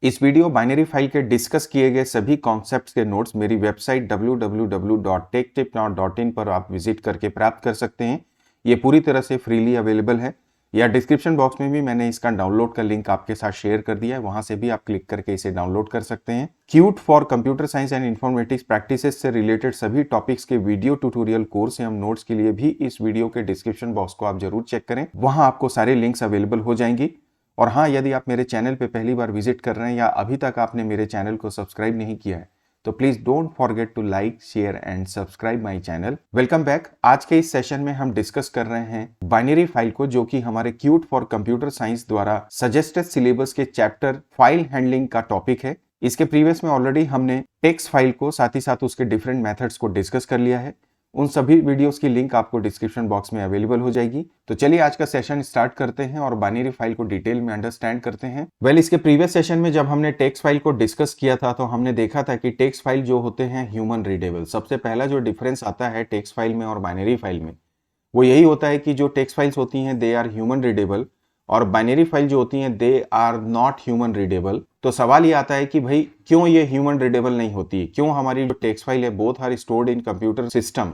इस video binary file के discuss किए गए सभी कॉन्सेप्ट्स के नोट्स मेरी वेबसाइट www.techtipnaw.in पर आप विजिट करके प्राप्त कर सकते हैं। ये पूरी तरह से फ्रीली अवेलेबल है, या डिस्क्रिप्शन बॉक्स में भी मैंने इसका डाउनलोड का लिंक आपके साथ शेयर कर दिया है, वहां से भी आप क्लिक करके इसे डाउनलोड कर सकते हैं। Cute for computer science and informatics practices से रिलेटेड सभी टॉपिक्स के वीडियो ट्यूटोरियल कोर्स एवं नोट्स के लिए भी इस वीडियो के डिस्क्रिप्शन बॉक्स को आप जरूर चेक करें, वहां आपको सारे लिंक्स अवेलेबल हो जाएंगी। और हाँ, यदि आप मेरे चैनल पे पहली बार विजिट कर रहे हैं या अभी तक आपने मेरे चैनल को सब्सक्राइब नहीं किया है, तो please don't forget to like, share and subscribe my channel. Welcome back. आज के इस सेशन में हम डिस्कस कर रहे हैं बाइनरी फाइल को, जो कि हमारे क्यूट फॉर कंप्यूटर साइंस द्वारा सजेस्टेड सिलेबस के चैप्टर फाइल हैंडलिंग का टॉपिक है। इसके प्रीवियस में ऑलरेडी हमने टेक्स्ट फाइल को साथ ही साथ उसके डिफरेंट मेथड्स को डिस्कस कर लिया है। उन सभी वीडियोस की लिंक आपको डिस्क्रिप्शन बॉक्स में अवेलेबल हो जाएगी। तो चलिए आज का सेशन स्टार्ट करते हैं और बाइनरी फाइल को डिटेल में अंडरस्टैंड करते हैं। इसके प्रीवियस सेशन में जब हमने टेक्स्ट फाइल को डिस्कस किया था तो हमने देखा था कि टेक्स्ट फाइल जो होते हैं ह्यूमन रीडेबल। सबसे पहला जो डिफरेंस आता है टेक्स्ट फाइल में और बाइनरी फाइल में, वो यही होता है कि जो टेक्स्ट फाइल्स होती हैं दे आर ह्यूमन रीडेबल और बाइनरी फाइल जो होती हैं they are not human readable. तो सवाल ये आता है कि भाई क्यों ये ह्यूमन रीडेबल नहीं होती, क्यों हमारी जो टेक्स्ट फाइल है both are stored in computer system,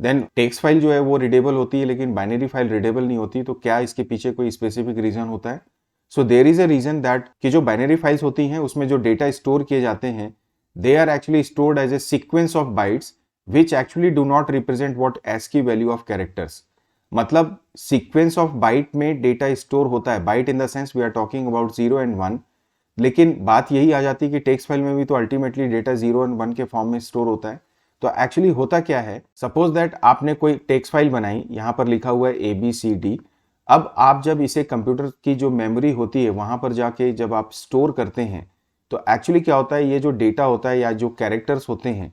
then text file जो है वो रीडेबल होती है लेकिन बाइनरी फाइल रीडेबल नहीं होती। तो क्या इसके पीछे कोई स्पेसिफिक रीजन होता है? So there is a reason that कि जो बाइनरी फाइल्स होती हैं उसमें जो डेटा स्टोर किए जाते हैं they are actually stored as a sequence of bytes which actually do not represent what ASCII value of characters. मतलब सीक्वेंस ऑफ बाइट में डेटा स्टोर होता है, byte in the sense we are talking about 0 and 1, लेकिन बात यही आ जाती है कि टेक्स्ट फाइल में भी तो अल्टीमेटली डेटा 0 and 1 के फॉर्म में स्टोर होता है। तो एक्चुअली होता क्या है, सपोज दैट आपने कोई टेक्स्ट फाइल बनाई, यहां पर लिखा हुआ है ABCD। अब आप जब इसे कंप्यूटर की जो मेमोरी होती है वहां पर जाके जब आप स्टोर करते हैं तो एक्चुअली क्या होता है, ये जो डेटा होता है या जो कैरेक्टर्स होते हैं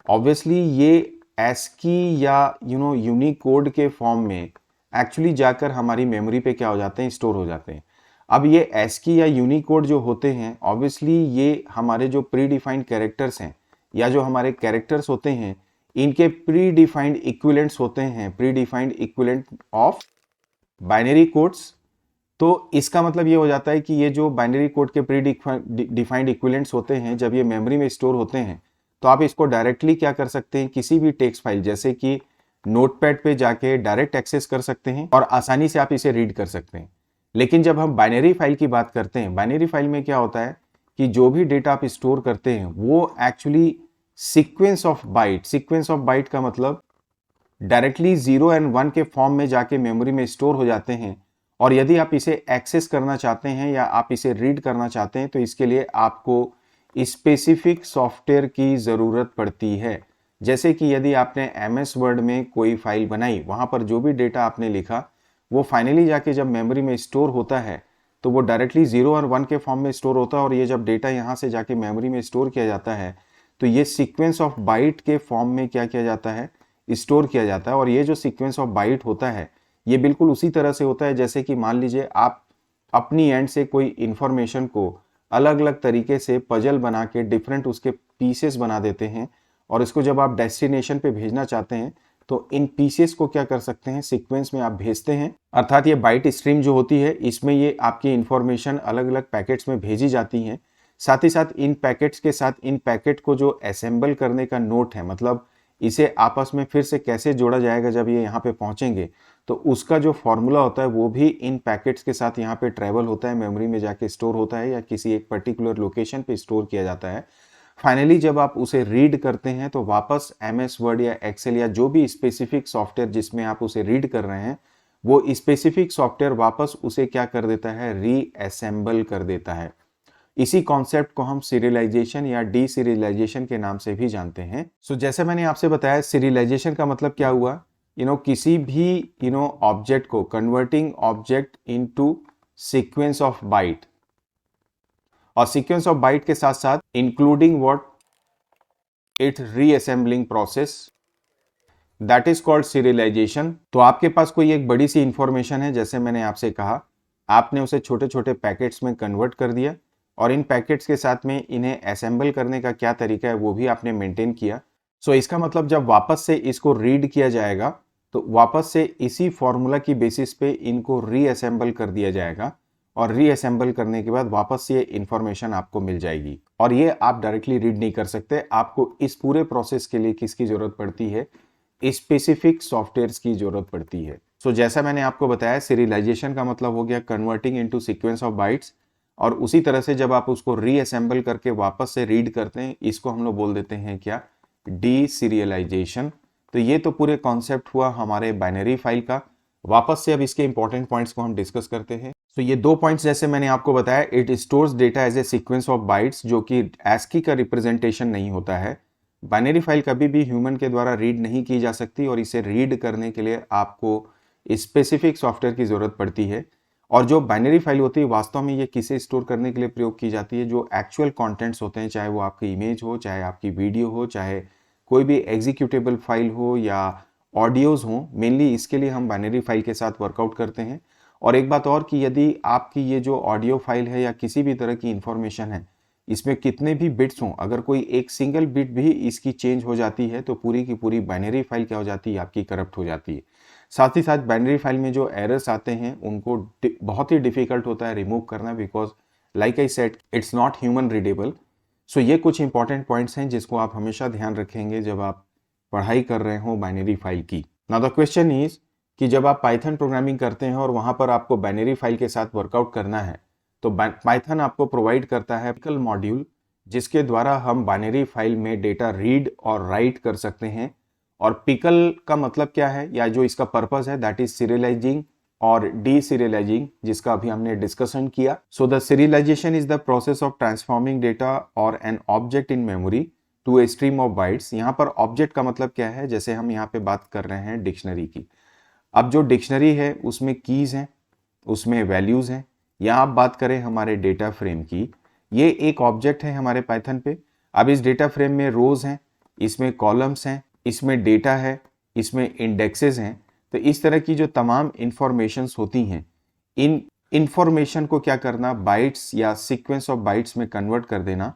ऑब्वियसली ये ASCII या यूनिकोड के फॉर्म में एक्चुअली जाकर हमारी मेमोरी पे क्या हो जाते हैं, स्टोर हो जाते हैं। अब ये ASCII या यूनिकोड जो होते हैं ऑब्वियसली ये हमारे जो प्री डिफाइंड कैरेक्टर्स हैं या जो हमारे कैरेक्टर्स होते हैं इनके प्री डिफाइंड इक्विवेलेंट्स होते हैं, pre defined equivalent of binary codes. तो इसका मतलब ये हो जाता है कि ये जो बाइनरी कोड के प्री डिफाइंड इक्विवेलेंट्स होते हैं जब ये मेमोरी में स्टोर होते हैं तो आप इसको डायरेक्टली क्या कर सकते हैं, किसी भी टेक्स्ट फाइल जैसे कि नोटपैड पे जाके डायरेक्ट एक्सेस कर सकते हैं और आसानी से आप इसे रीड कर सकते हैं। लेकिन जब हम बाइनरी फाइल की बात करते हैं, बाइनरी फाइल में क्या होता है कि जो भी डेटा आप स्टोर करते हैं वो actually sequence of bite, sequence of bite का मतलब डायरेक्टली 0 and 1 के फॉर्म में जाके मेमोरी में स्टोर हो जाते हैं। और यदि आप इसे एक्सेस करना चाहते हैं या आप इसे रीड करना चाहते हैं तो इसके लिए आपको स्पेसिफिक सॉफ्टवेयर की ज़रूरत पड़ती है। जैसे कि यदि आपने MS वर्ड में कोई फाइल बनाई, वहाँ पर जो भी डेटा आपने लिखा वो फाइनली जाके जब मेमोरी में स्टोर होता है तो वो डायरेक्टली 0 और 1 के फॉर्म में स्टोर होता है। और ये जब डेटा यहाँ से जाके मेमोरी में स्टोर किया जाता है तो ये सीक्वेंस ऑफ बाइट के फॉर्म में क्या किया जाता है, स्टोर किया जाता है। और ये जो सीक्वेंस ऑफ बाइट होता है ये बिल्कुल उसी तरह से होता है जैसे कि मान लीजिए आप अपनी एंड से कोई इंफॉर्मेशन को अलग अलग तरीके से पजल बना के डिफरेंट उसके पीसेस बना देते हैं और इसको जब आप डेस्टिनेशन पे भेजना चाहते हैं तो इन पीसेस को क्या कर सकते हैं, सीक्वेंस में आप भेजते हैं। अर्थात ये बाइट स्ट्रीम जो होती है इसमें ये आपकी इंफॉर्मेशन अलग अलग पैकेट्स में भेजी जाती हैं। साथ ही साथ इन पैकेट्स के साथ इन पैकेट को जो असेंबल करने का नोट है, मतलब इसे आपस में फिर से कैसे जोड़ा जाएगा जब ये यहाँ पे पहुंचेंगे, तो उसका जो फॉर्मूला होता है वो भी इन पैकेट्स के साथ यहाँ पे ट्रेवल होता है, मेमोरी में जाके स्टोर होता है या किसी एक पर्टिकुलर लोकेशन पे स्टोर किया जाता है। फाइनली जब आप उसे रीड करते हैं तो वापस MS वर्ड या एक्सेल या जो भी स्पेसिफिक सॉफ्टवेयर जिसमें आप उसे रीड कर रहे हैं वो स्पेसिफिक सॉफ्टवेयर वापस उसे क्या कर देता है, रीअसेंबल कर देता है। इसी कॉन्सेप्ट को हम सीरियलाइजेशन या डी सीरियलाइजेशन के नाम से भी जानते हैं। सो जैसे मैंने आपसे बताया सीरियलाइजेशन का मतलब क्या हुआ, किसी भी ऑब्जेक्ट को converting object into sequence of bite और सीक्वेंस ऑफ बाइट के साथ साथ including what it reassembling process, that is called serialisation. तो आपके पास कोई एक बड़ी सी इंफॉर्मेशन है, जैसे मैंने आपसे कहा आपने उसे छोटे छोटे पैकेट्स में कन्वर्ट कर दिया और इन पैकेट्स के साथ में इन्हें असेंबल करने का क्या तरीका है वो भी आपने मेंटेन किया। सो इसका मतलब जब वापस से इसको रीड किया जाएगा तो वापस से इसी फॉर्मूला की बेसिस पे इनको रीअसेंबल कर दिया जाएगा और रीअसेंबल करने के बाद वापस से ये इंफॉर्मेशन आपको मिल जाएगी। और ये आप डायरेक्टली रीड नहीं कर सकते, आपको इस पूरे प्रोसेस के लिए किसकी जरूरत पड़ती है, स्पेसिफिक सॉफ्टवेयर्स की जरूरत पड़ती है। सो जैसा मैंने आपको बताया, सीरियलाइजेशन का मतलब हो गया converting into sequence of bytes, और उसी तरह से जब आप उसको रीअसेंबल करके वापस से रीड करते हैं, इसको हम लोग बोल देते हैं क्या, डी सीरियलाइजेशन। तो ये तो पूरे कॉन्सेप्ट हुआ हमारे बाइनरी फाइल का। वापस से अब इसके इंपॉर्टेंट पॉइंट्स को हम डिस्कस करते हैं। तो ये 2 पॉइंट्स जैसे मैंने आपको बताया, it stores data as a sequence of bytes, जो कि ASCII का रिप्रेजेंटेशन नहीं होता है। बाइनरी फाइल कभी भी ह्यूमन के द्वारा रीड नहीं की जा सकती, और इसे रीड करने के लिए आपको स्पेसिफिक सॉफ्टवेयर की जरूरत पड़ती है। और जो बाइनरी फाइल होती है वास्तव में ये किसे स्टोर करने के लिए प्रयोग की जाती है, जो एक्चुअल कंटेंट्स होते हैं, चाहे वो आपकी इमेज हो, चाहे आपकी वीडियो हो, चाहे कोई भी एग्जीक्यूटेबल फाइल हो या ऑडियोज हो, मेनली इसके लिए हम बाइनरी फाइल के साथ वर्कआउट करते हैं। और एक बात और कि यदि आपकी ये जो ऑडियो फाइल है या किसी भी तरह की इंफॉर्मेशन है, इसमें कितने भी बिट्स हों, अगर कोई एक सिंगल बिट भी इसकी चेंज हो जाती है तो पूरी की पूरी बाइनरी फाइल क्या हो जाती है, आपकी करप्ट हो जाती है। साथ ही साथ बाइनरी फाइल में जो एरर्स आते हैं उनको बहुत ही डिफिकल्ट होता है रिमूव करना, because like I said it's not human readable. So ये कुछ इंपॉर्टेंट पॉइंट्स हैं जिसको आप हमेशा ध्यान रखेंगे जब आप पढ़ाई कर रहे हो बाइनरी फाइल की। नाउ द क्वेश्चन इज कि जब आप पाइथन प्रोग्रामिंग करते हैं और वहां पर आपको बाइनरी फाइल के साथ वर्कआउट करना है, तो पाइथन आपको प्रोवाइड करता है पिकल मॉड्यूल, जिसके द्वारा हम बाइनरी फाइल में डेटा रीड और राइट कर सकते हैं। और पिकल का मतलब क्या है, या जो इसका पर्पस है, दैट इज सीरियलाइजिंग और डी सीरियलाइजिंग, जिसका अभी हमने डिस्कशन किया। So the serialization is the process of transforming data or an object in memory to a stream of bytes. यहाँ पर ऑब्जेक्ट का मतलब क्या है, जैसे हम यहाँ पे बात कर रहे हैं डिक्शनरी की। अब जो डिक्शनरी है उसमें कीज हैं, उसमें वैल्यूज हैं। यहाँ आप बात करें हमारे डेटा फ्रेम की, ये एक ऑब्जेक्ट है हमारे पाइथन पे। अब इस डेटा फ्रेम में रोज हैं, इसमें कॉलम्स हैं, इसमें डेटा है, इसमें इंडेक्सेस हैं। तो इस तरह की जो तमाम इंफॉर्मेशंस होती हैं, इन इंफॉर्मेशन को क्या करना, बाइट्स या सीक्वेंस ऑफ बाइट्स में कन्वर्ट कर देना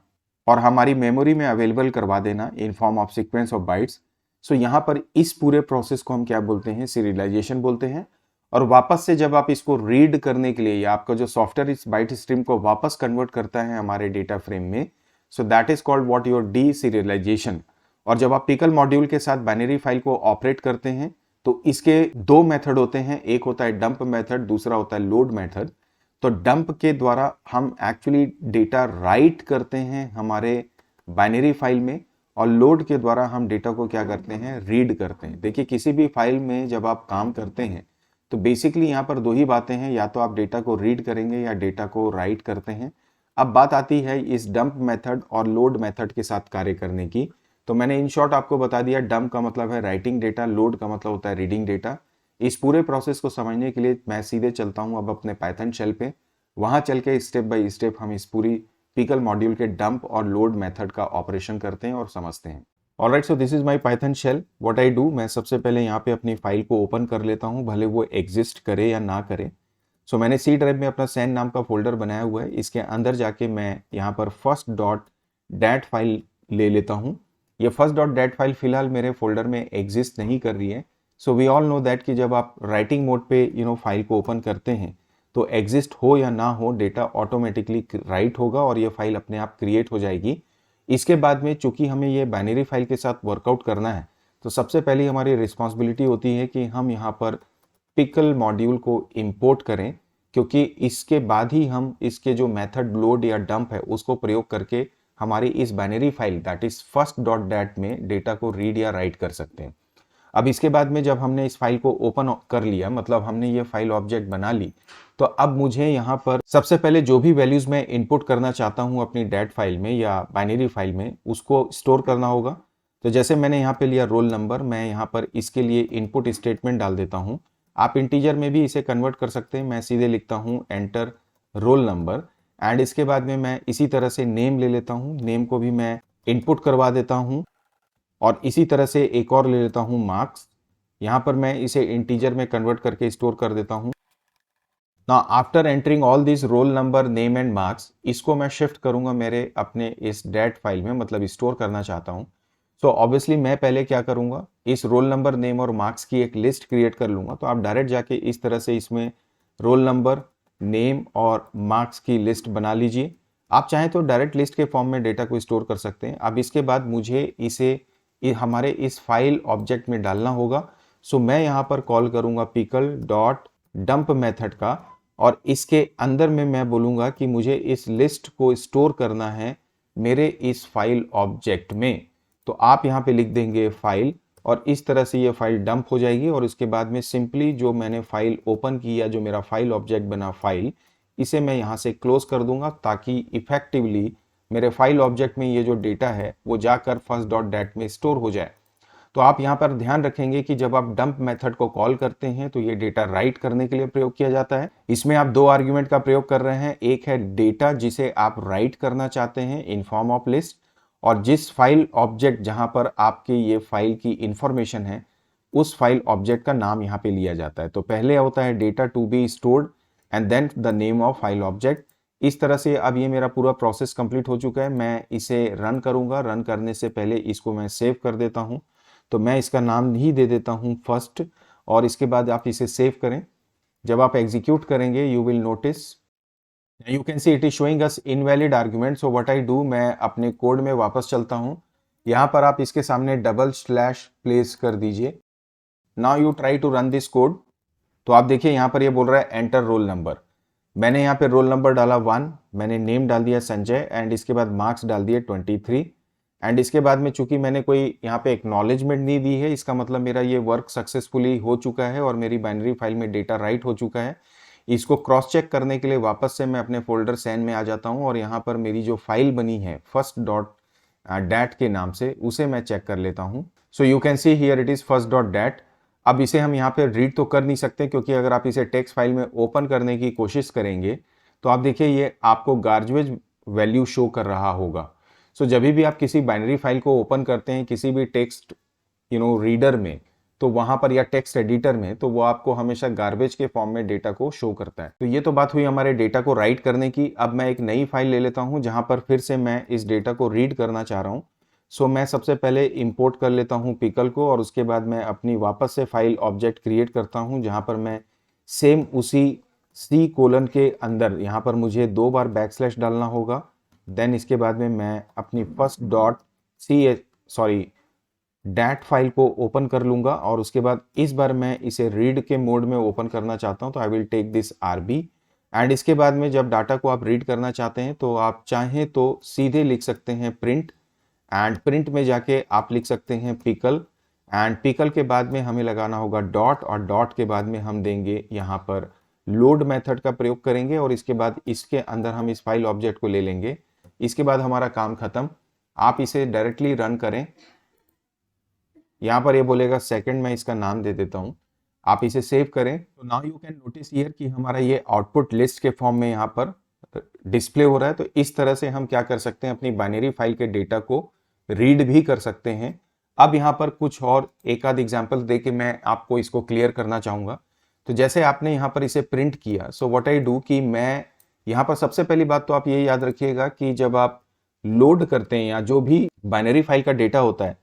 और हमारी मेमोरी में अवेलेबल करवा देना in form of sequence of bytes. So यहाँ पर इस पूरे प्रोसेस को हम क्या बोलते हैं, सीरियलाइजेशन बोलते हैं। और वापस से जब आप इसको रीड करने के लिए, या आपका जो सॉफ्टवेयर इस बाइट स्ट्रीम को वापस कन्वर्ट करता है हमारे डेटा फ्रेम में, so that is called what your D serialisation. और जब आप पिकल मॉड्यूल के साथ बाइनरी फाइल को ऑपरेट करते हैं तो इसके 2 मेथड होते हैं, एक होता है डंप मेथड, दूसरा होता है लोड मेथड। तो डंप के द्वारा हम एक्चुअली डेटा राइट करते हैं हमारे बाइनरी फाइल में, और लोड के द्वारा हम डेटा को क्या करते हैं, रीड करते हैं। देखिए किसी भी फाइल में जब आप काम करते हैं तो बेसिकली यहाँ पर 2 ही बातें हैं, या तो आप डेटा को रीड करेंगे या डेटा को राइट करते हैं। अब बात आती है इस डंप मेथड और लोड मेथड के साथ कार्य करने की। तो मैंने इन शॉर्ट आपको बता दिया, डंप का मतलब है राइटिंग डेटा, लोड का मतलब होता है रीडिंग डेटा। इस पूरे प्रोसेस को समझने के लिए मैं सीधे चलता हूँ अब अपने पाइथन शेल पे, वहां चल के स्टेप बाय स्टेप हम इस पूरी पिकल मॉड्यूल के डंप और लोड मेथड का ऑपरेशन करते हैं और समझते हैं। Alright, so this is my Python shell. What I do, मैं सबसे पहले यहाँ पे अपनी फाइल को ओपन कर लेता हूँ, भले वो एग्जिस्ट करे या ना करे। सो मैंने सी ड्राइव में अपना सैन नाम का फोल्डर बनाया हुआ है, इसके अंदर जाके मैं यहाँ पर फर्स्ट डॉट डैट फाइल ले लेता हूँ। ये फर्स्ट डॉट डैट फाइल फिलहाल मेरे फोल्डर में एग्जिस्ट नहीं कर रही है। So we all know that कि जब आप राइटिंग मोड पे फाइल को ओपन करते हैं तो एग्जिस्ट हो या ना हो, डेटा ऑटोमेटिकली राइट होगा और ये फाइल अपने आप क्रिएट हो जाएगी। इसके बाद में चूंकि हमें ये बाइनरी फाइल के साथ वर्कआउट करना है, तो सबसे पहले हमारी रिस्पॉन्सिबिलिटी होती है कि हम यहाँ पर पिकल मॉड्यूल को इंपोर्ट करें, क्योंकि इसके बाद ही हम इसके जो मेथड लोड या डंप है उसको प्रयोग करके हमारी इस binary file that is first dot that में डेटा को रीड या राइट कर सकते हैं। अब इसके बाद में जब हमने इस फाइल को ओपन कर लिया, मतलब हमने ये फाइल ऑब्जेक्ट बना ली, तो अब मुझे यहाँ पर सबसे पहले जो भी वैल्यूज मैं इनपुट करना चाहता हूँ अपनी डैट फाइल में या बाइनरी फाइल में, उसको स्टोर करना होगा। तो जैसे मैंने यहाँ पे लिया रोल नंबर, मैं यहाँ पर इसके लिए इनपुट स्टेटमेंट डाल देता हूँ। आप इंटीजर में भी इसे कन्वर्ट कर सकते हैं, मैं सीधे लिखता हूँ एंटर रोल नंबर। एंड इसके बाद में मैं इसी तरह से नेम ले लेता हूँ, नेम को भी मैं इनपुट करवा देता हूँ। और इसी तरह से एक और ले लेता हूँ मार्क्स, यहाँ पर मैं इसे इंटीजर में कन्वर्ट करके स्टोर कर देता हूँ। Now after entering all this roll number, name and marks, इसको मैं शिफ्ट करूंगा मेरे अपने इस डैट फाइल में, मतलब स्टोर करना चाहता हूँ। सो ऑब्वियसली मैं पहले क्या करूंगा, इस रोल नंबर, नेम और मार्क्स की एक लिस्ट क्रिएट कर लूंगा। तो आप डायरेक्ट जाके इस तरह से इसमें रोल नंबर, नेम और मार्क्स की लिस्ट बना लीजिए। आप चाहें तो डायरेक्ट लिस्ट के फॉर्म में डेटा को स्टोर कर सकते हैं। अब इसके बाद मुझे इसे हमारे इस फाइल ऑब्जेक्ट में डालना होगा। सो मैं यहाँ पर कॉल करूँगा पिकल डॉट डंप मेथड का, और इसके अंदर में मैं बोलूँगा कि मुझे इस लिस्ट को स्टोर करना है मेरे इस फाइल ऑब्जेक्ट में। तो आप यहाँ पे लिख देंगे फाइल, और इस तरह से ये फाइल डंप हो जाएगी। और इसके बाद में सिंपली जो मैंने फाइल ओपन किया, जो मेरा फाइल ऑब्जेक्ट बना फाइल, इसे मैं यहाँ से क्लोज कर दूंगा, ताकि इफेक्टिवली मेरे फाइल ऑब्जेक्ट में ये जो डेटा है वो जाकर फर्स्ट डॉट डैट में स्टोर हो जाए। तो आप यहाँ पर ध्यान रखेंगे कि जब आप डंप मेथड को कॉल करते हैं तो ये डेटा राइट करने के लिए प्रयोग किया जाता है। इसमें आप दो आर्ग्यूमेंट का प्रयोग कर रहे हैं, एक है डेटा जिसे आप राइट करना चाहते हैं इन फॉर्म ऑफ लिस्ट, और जिस फाइल ऑब्जेक्ट जहां पर आपके ये फाइल की इंफॉर्मेशन है उस फाइल ऑब्जेक्ट का नाम यहाँ पे लिया जाता है। तो पहले होता है data to be stored and then the name of file object. इस तरह से अब ये मेरा पूरा प्रोसेस कंप्लीट हो चुका है। मैं इसे रन करूंगा। रन करने से पहले इसको मैं सेव कर देता हूं। तो मैं इसका नाम ही दे देता हूं फर्स्ट, और इसके बाद आप इसे सेव करें। जब आप एग्जीक्यूट करेंगे you will notice, you can see it is showing us invalid argument. So what I do, मैं अपने कोड में वापस चलता हूं। यहां पर आप इसके सामने डबल स्लैश प्लेस कर दीजिए। Now you try to run this code. तो आप देखिए यहाँ पर ये बोल रहा है एंटर रोल नंबर। मैंने यहाँ पे रोल नंबर डाला 1, मैंने नेम डाल दिया संजय, एंड इसके बाद मार्क्स डाल दिए 23, एंड इसके बाद में चूंकि मैंने कोई यहाँ पे एक्नॉलेजमेंट नहीं दी है, इसका मतलब मेरा ये वर्क सक्सेसफुली हो चुका है और मेरी बाइनरी फाइल में डेटा राइट हो चुका है। इसको क्रॉस चेक करने के लिए वापस से मैं अपने फोल्डर सैन में आ जाता हूँ, और यहाँ पर मेरी जो फाइल बनी है फर्स्ट डॉट डैट के नाम से, उसे मैं चेक कर लेता हूँ। So you can see here it is first dot that. अब इसे हम यहाँ पे रीड तो कर नहीं सकते, क्योंकि अगर आप इसे टेक्स्ट फाइल में ओपन करने की कोशिश करेंगे तो आप देखिए ये आपको गार्बेज वैल्यू शो कर रहा होगा। सो जब भी आप किसी बाइनरी फाइल को ओपन करते हैं किसी भी टेक्स्ट रीडर में, तो वहां पर या टेक्स्ट एडिटर में, तो वो आपको हमेशा गार्बेज के फॉर्म में डेटा को शो करता है। तो ये तो बात हुई हमारे डेटा को राइट करने की। अब मैं एक नई फाइल ले लेता हूं जहां पर फिर से मैं इस डेटा को रीड करना चाह रहा हूं। सो मैं सबसे पहले इंपोर्ट कर लेता हूं पिकल को, और उसके बाद मैं अपनी वापस से फाइल ऑब्जेक्ट क्रिएट करता हूं जहां पर मैं सेम उसी सी कोलन के अंदर यहाँ पर मुझे 2 बार बैकस्लैश डालना होगा। देन इसके बाद में मैं अपनी फर्स्ट डॉट डैट फाइल को ओपन कर लूंगा, और उसके बाद इस बार मैं इसे रीड के मोड में ओपन करना चाहता हूं, तो I will take this RB. And इसके बाद में जब डाटा को आप रीड करना चाहते हैं तो आप चाहें तो सीधे लिख सकते हैं प्रिंट, एंड प्रिंट में जाके आप लिख सकते हैं पिकल, एंड पिकल के बाद में हमें लगाना होगा डॉट, और डॉट के बाद में हम देंगे यहाँ पर लोड मेथड का प्रयोग करेंगे, और इसके बाद इसके अंदर हम इस फाइल ऑब्जेक्ट को ले लेंगे। इसके बाद हमारा काम खत्म। आप इसे डायरेक्टली रन करें। यहाँ पर ये बोलेगा सेकंड, मैं इसका नाम दे देता हूँ। आप इसे सेव करें। तो now you can notice here कि हमारा ये आउटपुट लिस्ट के फॉर्म में यहाँ पर डिस्प्ले हो रहा है। तो इस तरह से हम क्या कर सकते हैं, अपनी बाइनरी फाइल के डेटा को रीड भी कर सकते हैं। अब यहाँ पर कुछ और एक आध एग्जाम्पल दे के मैं आपको इसको क्लियर करना चाहूँगा। तो जैसे आपने यहाँ पर इसे प्रिंट किया, सो व्हाट आई डू कि मैं यहाँ पर सबसे पहली बात तो आप ये याद रखिएगा कि जब आप लोड करते हैं या जो भी बाइनरी फाइल का डेटा होता है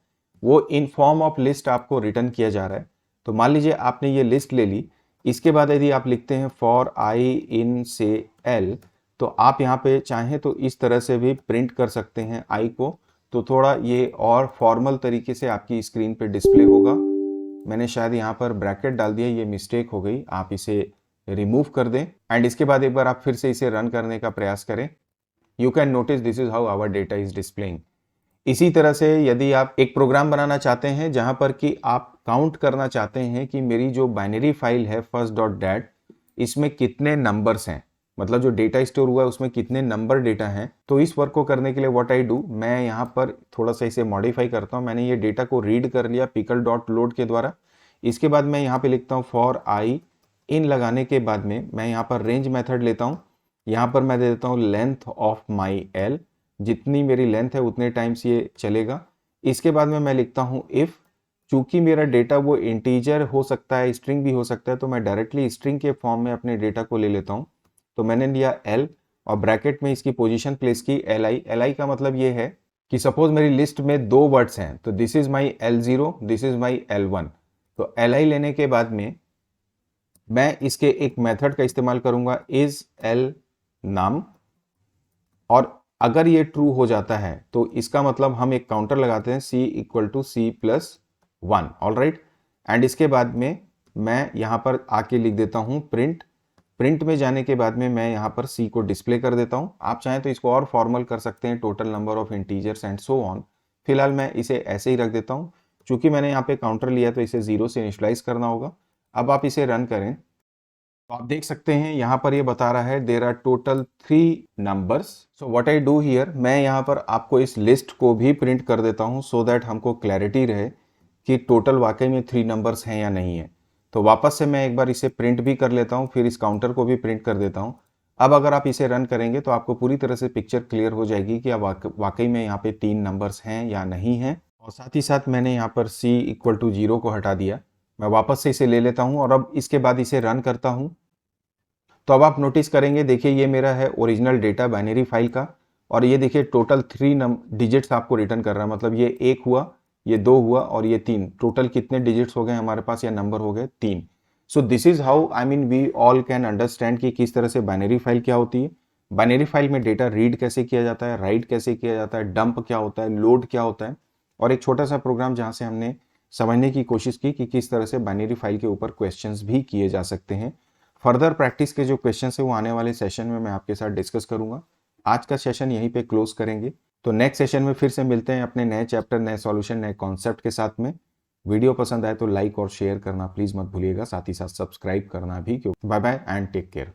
वो इन फॉर्म ऑफ लिस्ट आपको रिटर्न किया जा रहा है। तो मान लीजिए आपने ये लिस्ट ले ली। इसके बाद यदि आप लिखते हैं फॉर आई इन से एल, तो आप यहाँ पे चाहें तो इस तरह से भी प्रिंट कर सकते हैं आई को। तो थोड़ा ये और फॉर्मल तरीके से आपकी स्क्रीन पे डिस्प्ले होगा। मैंने शायद यहाँ पर ब्रैकेट डाल दिया, ये मिस्टेक हो गई, आप इसे रिमूव कर दें। एंड इसके बाद एक बार आप फिर से इसे रन करने का प्रयास करें। You can notice this is how our data is displaying. इसी तरह से यदि आप एक प्रोग्राम बनाना चाहते हैं जहां पर कि आप काउंट करना चाहते हैं कि मेरी जो बाइनरी फाइल है फर्स्ट डॉट डैट, इसमें कितने नंबर्स हैं, मतलब जो डेटा स्टोर हुआ है उसमें कितने नंबर डेटा हैं, तो इस वर्क को करने के लिए व्हाट आई डू, मैं यहाँ पर थोड़ा सा इसे मॉडिफाई करता हूँ। मैंने ये डेटा को रीड कर लिया पिकल डॉट लोड के द्वारा। इसके बाद मैं यहाँ पे लिखता हूँ फॉर आई इन, लगाने के बाद में मैं यहाँ पर रेंज मेथड लेता हूँ। यहाँ पर मैं दे देता हूँ लेंथ ऑफ माई एल, जितनी मेरी लेंथ है उतने टाइम्स ये चलेगा। इसके बाद में मैं लिखता हूँ इफ, चूंकि मेरा डेटा वो इंटीजर हो सकता है, स्ट्रिंग भी हो सकता है, तो मैं डायरेक्टली स्ट्रिंग के फॉर्म में अपने डेटा को ले लेता हूँ। तो मैंने लिया एल और ब्रैकेट में इसकी पोजीशन प्लेस की एल आई। एल आई का मतलब ये है कि सपोज मेरी लिस्ट में 2 वर्ड्स हैं, तो this is my L0, this is my L1। तो एल आई लेने के बाद में मैं इसके एक मेथड का इस्तेमाल करूंगा इज एल नाम, और अगर ये ट्रू हो जाता है तो इसका मतलब हम एक काउंटर लगाते हैं c equal to c plus 1, all right. And इसके बाद में मैं यहाँ पर आके लिख देता हूँ प्रिंट। प्रिंट में जाने के बाद में मैं यहाँ पर c को डिस्प्ले कर देता हूँ। आप चाहें तो इसको और फॉर्मल कर सकते हैं, total number of integers and so on. फिलहाल मैं इसे ऐसे ही रख देता हूँ। चूंकि मैंने यहाँ पे काउंटर लिया तो इसे 0 से इनिशियलाइज करना होगा। अब आप इसे रन करें तो आप देख सकते हैं यहाँ पर ये बता रहा है there are total 3 numbers. So what I do here, मैं यहाँ पर आपको इस लिस्ट को भी प्रिंट कर देता हूँ सो दैट हमको क्लैरिटी रहे कि टोटल वाकई में 3 नंबर्स हैं या नहीं है। तो वापस से मैं एक बार इसे प्रिंट भी कर लेता हूँ, फिर इस काउंटर को भी प्रिंट कर देता हूँ। अब अगर आप इसे रन करेंगे तो आपको पूरी तरह से पिक्चर क्लियर हो जाएगी कि अब वाकई में यहाँ पे 3 नंबर्स हैं या नहीं हैं। और साथ ही साथ मैंने यहाँ पर c इक्वल टू 0 को हटा दिया। मैं वापस से इसे ले लेता हूँ और अब इसके बाद इसे रन करता हूँ। तो अब आप नोटिस करेंगे, देखिए ये मेरा है ओरिजिनल डेटा बाइनरी फाइल का, और ये देखिए टोटल 3 डिजिट्स आपको रिटर्न कर रहा है। मतलब ये 1 हुआ, ये 2 हुआ और ये 3। टोटल कितने डिजिट्स हो गए हमारे पास या नंबर हो गए 3। So this is how I mean we all can understand कि किस तरह से बाइनरी फाइल क्या होती है। बाइनरी फाइल में डेटा रीड कैसे किया जाता है, राइट कैसे किया जाता है, डंप क्या होता है, लोड क्या होता है, और एक छोटा सा प्रोग्राम जहाँ से हमने समझने की कोशिश की कि किस तरह से बाइनरी फाइल के ऊपर क्वेश्चंस भी किए जा सकते हैं। फर्दर प्रैक्टिस के जो क्वेश्चन है वो आने वाले सेशन में मैं आपके साथ डिस्कस करूंगा। आज का सेशन यहीं पे क्लोज करेंगे। तो नेक्स्ट सेशन में फिर से मिलते हैं अपने नए चैप्टर, नए सॉल्यूशन, नए कॉन्सेप्ट के साथ में। वीडियो पसंद आए तो लाइक और शेयर करना प्लीज मत भूलिएगा, साथ ही साथ सब्सक्राइब करना भी। Bye bye and take care.